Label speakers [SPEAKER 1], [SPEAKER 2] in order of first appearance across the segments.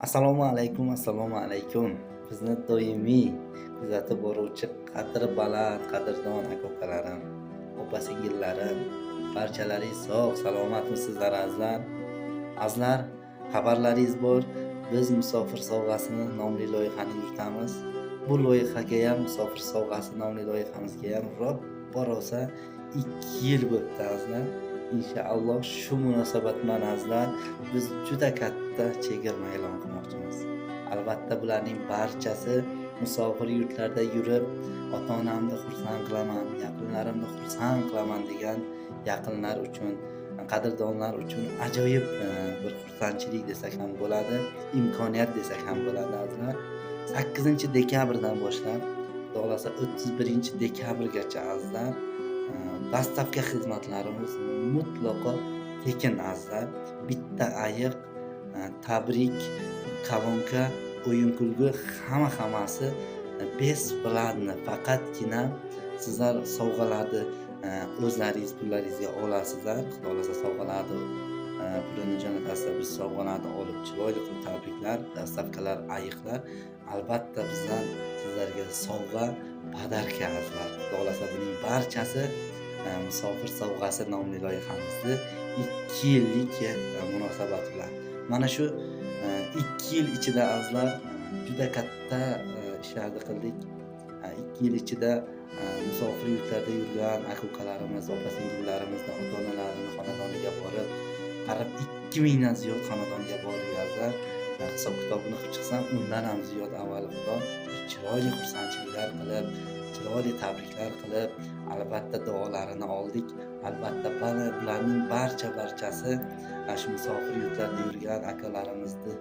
[SPEAKER 1] Assalomu alaykum. Bizni doimiy kuzatib boruvchi qadri baland, qadrdon aka-ukalarim, opa-singillarim, barchalaringiz sog', salomatmisizlar azizlar? Azizlar, xabarlaringiz bor. Biz Musofir sovg'asini nomli loyihani yuritamiz. Bu loyihaga ham Musofir sovg'asi nomli loyihamizga ham rosa 2 yil bo'libdi azizlar. Inshaalloh shu munosabat bilan azizlar biz juda katta chegirma e'lon qilmoqchimiz. Albatta bularning barchasi musofir yurtlarda yurib, ota-onamni xursand qilaman, yaqinlarimni xursand qilaman degan yaqinlar uchun, qadrdonlar uchun ajoyib bir xursandchilik desak ham bo'ladi, imkoniyat desak ham bo'ladi azizlar. 8-dekabrdan boshlab, xudo xolasa 31-dekabrgacha azizlar dastavka xizmatlarimiz mutlaqo tekin azizlar. Bitta ayiq, tabrik, kolonka, o'yin kulgu hammasi besplatni. Faqatgina sizlar sovg'alarni o'zlaringiz pullaringizga olasizlar. Xudo xolasa sovg'alarni pulini jo'natasizlar, biz sovg'alarni olib chiroyli qilib tabriklar, dastavkalar, ayiqlar. Albatta bizdan sizlarga sovg'a podarka azizlar. Xudo xolasa buning barchasi Musofir sovg'asi nomli loyihamizni 2 yillik munosabat bilan. Mana shu 2 yil ichida azizlar juda katta ishlarni qildik. 2 yil ichida musofir yurtlarda yurgan aka-ukalarimiz, opa-singillarimizni ota-onalarini xonadoniga borib, qarab 2000 dan ziyod xonadonga bordik azizlar. Hisob kitobini qilib chiqsam, undan ham ziyod avval Xudo chiroyli xursandchiliklar qilib, chiroyli tabriklar qilib, albatta duolarini oldik. Albatta bularning barchasi shu musofir yurtlarda yurgan akalarimizni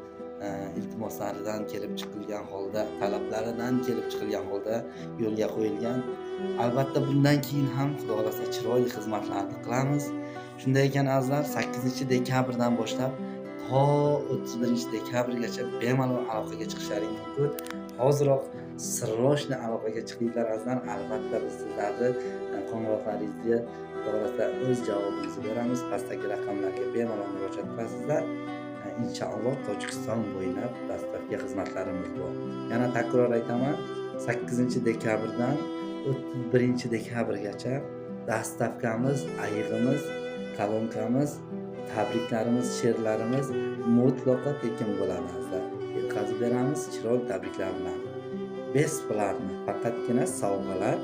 [SPEAKER 1] iltimoslaridan kelib chiqilgan holda, talablaridan kelib chiqilgan holda yo'lga qo'yilgan. Albatta bundan keyin ham Xudo xolasa chiroyli xizmatlarni qilamiz. Shunday ekan azizlar, 8-dekabrdan boshlab to 31-dekabrgacha bemalol aloqaga chiqishlaring mumkin. Hoziroq sirroshli aloqaga chiqinglar azizlar. Albatta biz sizlarni qo'ng'iroqlaringizga to'g'risida o'z javobimizni beramiz. Pastdagi raqamlarga bemalol murojaat qilasizlar. Inshaalloh Tojikiston bo'ylab dastavka xizmatlarimiz bor. Yana takror aytaman, 8-dekabrdan 31-dekabrgacha dastavkamiz, ayig'imiz, kolonkamiz, tabriklarimiz, she'rlarimiz mutlaqo tekin bo'ladi azizlar. Yetkazib beramiz chiroyli tabriklar bilan. Besplatni, faqatgina sovg'alar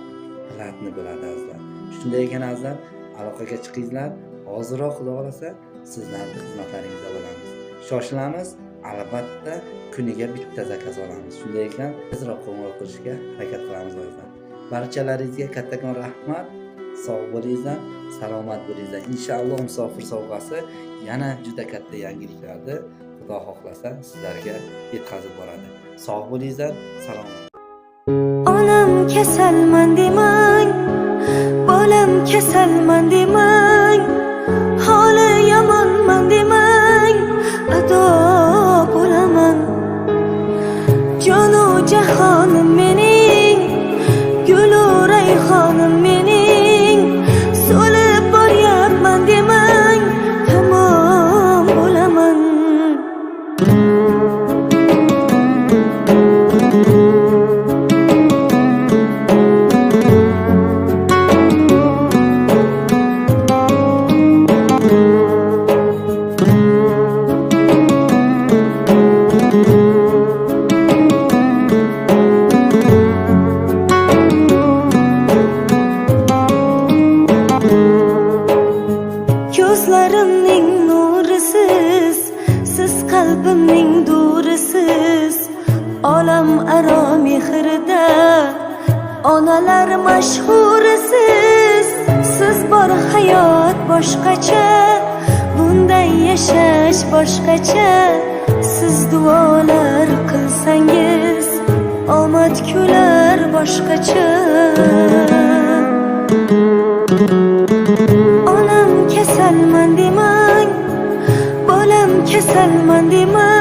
[SPEAKER 1] platni bo'ladi azizlar. Shunday ekan azizlar, aloqaga chiqinglar. Hozirroq Xudo xolasa sizlarning xizmatlaringizda bo'lamiz. Shoshilamiz, albatta kuniga bitta zakaz olamiz. Shunday ekan, tezroq qo'ng'iroq qilishga harakat qilamiz azizlar. Barchalaringizga kattakon rahmat. Sog' bo'linglar, salomat bo'linglar. Inshaalloh musofir sovg'asi yana juda katta yangiliklarni Xudo xohlasa sizlarga yetkazib boradi. Sog' bo'linglar, salomat.
[SPEAKER 2] Onam kasalman demang, bolam kasalman demang, holi yomonman demang, ado bo'laman. Jonu jahonim mening, gulu rayhonim mening, so'lib boryapman demang, tamom bo'laman. Ko'zlarimning nurisiz, siz qalbimning durisiz, olam aro mehrida onalar mashhurisiz. Siz bor hayot boshqacha, bunday yashash boshqacha. Siz duolar qilsangiz, omad kular boshqacha. Onam kasalman demang, bolam kasalman demang.